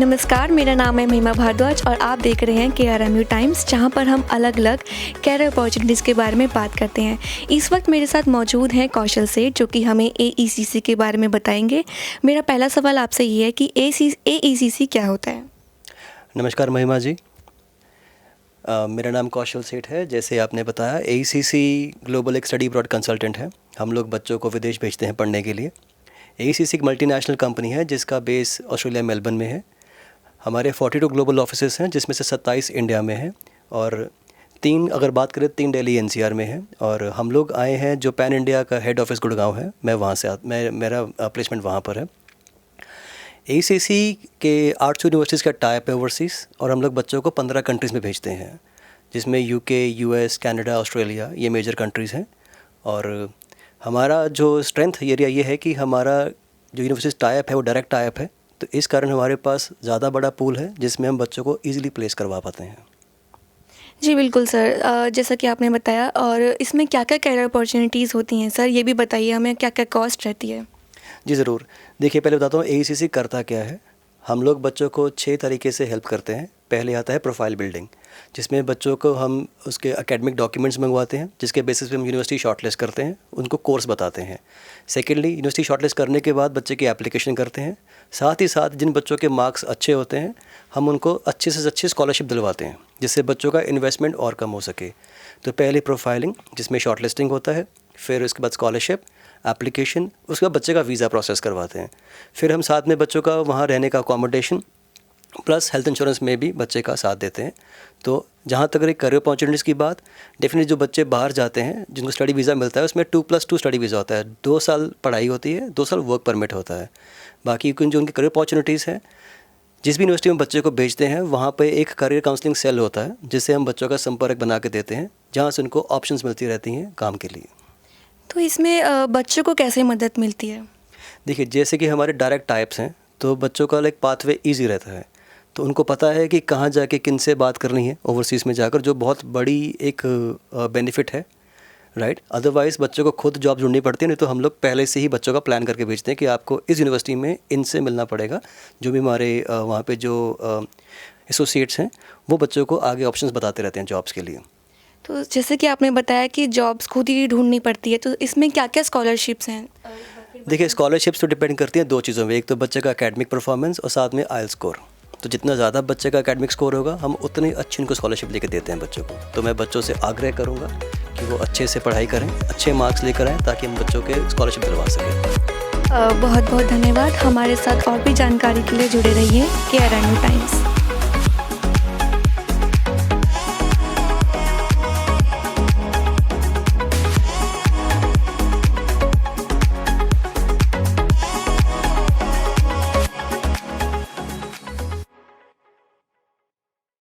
नमस्कार, मेरा नाम है महिमा भारद्वाज और आप देख रहे हैं KRMU टाइम्स, जहां पर हम अलग अलग कैरियर अपॉर्चुनिटीज़ के बारे में बात करते हैं। इस वक्त मेरे साथ मौजूद हैं कौशल सेठ, जो कि हमें AECC के बारे में बताएंगे। मेरा पहला सवाल आपसे ये है कि AECC क्या होता है? नमस्कार महिमा जी। मेरा नाम कौशल सेठ है। जैसे आपने बताया, AECC ग्लोबल एक स्टडी अब्रॉड कंसल्टेंट है। हम लोग बच्चों को विदेश भेजते हैं पढ़ने के लिए। AECC एक मल्टीनेशनल कंपनी है जिसका बेस ऑस्ट्रेलिया मेलबर्न में है। हमारे 42 ग्लोबल ऑफिसेस हैं, जिसमें से 27 इंडिया में हैं और 3 अगर बात करें 3 दिल्ली NCR में हैं। और हम लोग आए हैं, जो पैन इंडिया का हेड ऑफिस गुड़गांव है, मैं वहाँ से मेरा प्लेसमेंट वहाँ पर है। AECC के 8 यूनिवर्सिटीज़ का टाइप है ओवरसीज़, और हम लोग बच्चों को 15 कंट्रीज़ में भेजते हैं, जिसमें UK, US, कनाडा, ऑस्ट्रेलिया ये मेजर कंट्रीज़ हैं। और हमारा जो स्ट्रेंथ एरिया ये है कि हमारा जो यूनिवर्सिटी टाइप है वो डायरेक्ट टाइप है, तो इस कारण हमारे पास ज़्यादा बड़ा पूल है जिसमें हम बच्चों को ईज़िली प्लेस करवा पाते हैं। जी बिल्कुल सर, जैसा कि आपने बताया, और इसमें क्या क्या कैरियर अपॉर्चुनिटीज़ होती हैं सर, ये भी बताइए हमें, क्या क्या कॉस्ट रहती है? जी ज़रूर। देखिए, पहले बताता हूँ AECC करता क्या है। हम लोग बच्चों को 6 तरीके से हेल्प करते हैं। पहले आता है प्रोफाइल बिल्डिंग, जिसमें बच्चों को हम उसके एकेडमिक डॉक्यूमेंट्स मंगवाते हैं, जिसके बेसिस पे हम यूनिवर्सिटी शॉर्टलिस्ट करते हैं, उनको कोर्स बताते हैं। सेकेंडली, यूनिवर्सिटी शॉर्टलिस्ट करने के बाद बच्चे की एप्लीकेशन करते हैं। साथ ही साथ जिन बच्चों के मार्क्स अच्छे होते हैं, हम उनको अच्छे से अच्छी स्कॉलरशिप दिलवाते हैं, जिससे बच्चों का इन्वेस्टमेंट और कम हो सके। तो पहले प्रोफाइलिंग, जिसमें शॉर्टलिस्टिंग होता है, फिर उसके बाद स्कॉलरशिप, एप्लीकेशन, उसके बाद बच्चे का वीज़ा प्रोसेस करवाते हैं। फिर हम साथ में बच्चों का वहाँ रहने का अकोमोडेशन प्लस हेल्थ इंश्योरेंस में भी बच्चे का साथ देते हैं। तो जहाँ तक रही करियर अपॉर्चुनिटीज़ की बात, डेफिनेटली जो बच्चे बाहर जाते हैं, जिनको स्टडी वीज़ा मिलता है, उसमें 2+2 स्टडी वीज़ा होता है। 2 साल पढ़ाई होती है, 2 साल वर्क परमिट होता है। बाकी जो उनकी करियर अपॉर्चुनिटीज़ हैं, जिस भी यूनिवर्सिटी में बच्चे को भेजते हैं, वहाँ पे एक करियर काउंसलिंग सेल होता है, जिससे हम बच्चों का संपर्क बना के देते हैं, जहाँ से उनको ऑप्शंस मिलती रहती हैं काम के लिए। तो इसमें बच्चों को कैसे मदद मिलती है? देखिए, जैसे कि हमारे डायरेक्ट टाइप्स हैं, तो बच्चों का एक पाथवे ईजी रहता है। तो उनको पता है कि कहाँ जाके किन से बात करनी है ओवरसीज़ में जाकर, जो बहुत बड़ी एक बेनिफिट है, राइट। अदरवाइज़ बच्चों को खुद जॉब ढूंढनी पड़ती है, नहीं तो हम लोग पहले से ही बच्चों का प्लान करके भेजते हैं कि आपको इस यूनिवर्सिटी में इनसे मिलना पड़ेगा। जो भी हमारे वहाँ पे जो एसोसिएट्स हैं, वो बच्चों को आगे ऑप्शंस बताते रहते हैं जॉब्स के लिए। तो जैसे कि आपने बताया कि जॉब्स खुद ही ढूंढनी पड़ती है, तो इसमें क्या क्या स्कॉलरशिप्स हैं? देखिए, स्कॉलरशिप्स तो डिपेंड करती हैं 2 चीज़ों में, एक तो बच्चे का एकेडमिक परफॉर्मेंस और साथ में IELTS स्कोर। तो जितना ज़्यादा बच्चे का एकेडमिक स्कोर होगा, हम उतनी अच्छी उनको स्कॉलरशिप लेके देते हैं बच्चों को। तो मैं बच्चों से आग्रह करूँगा कि वो अच्छे से पढ़ाई करें, अच्छे मार्क्स लेकर आएँ, ताकि हम बच्चों के स्कॉलरशिप दिलवा सकें। बहुत बहुत धन्यवाद। हमारे साथ और भी जानकारी के लिए जुड़े रहिए KRMU टाइम्स।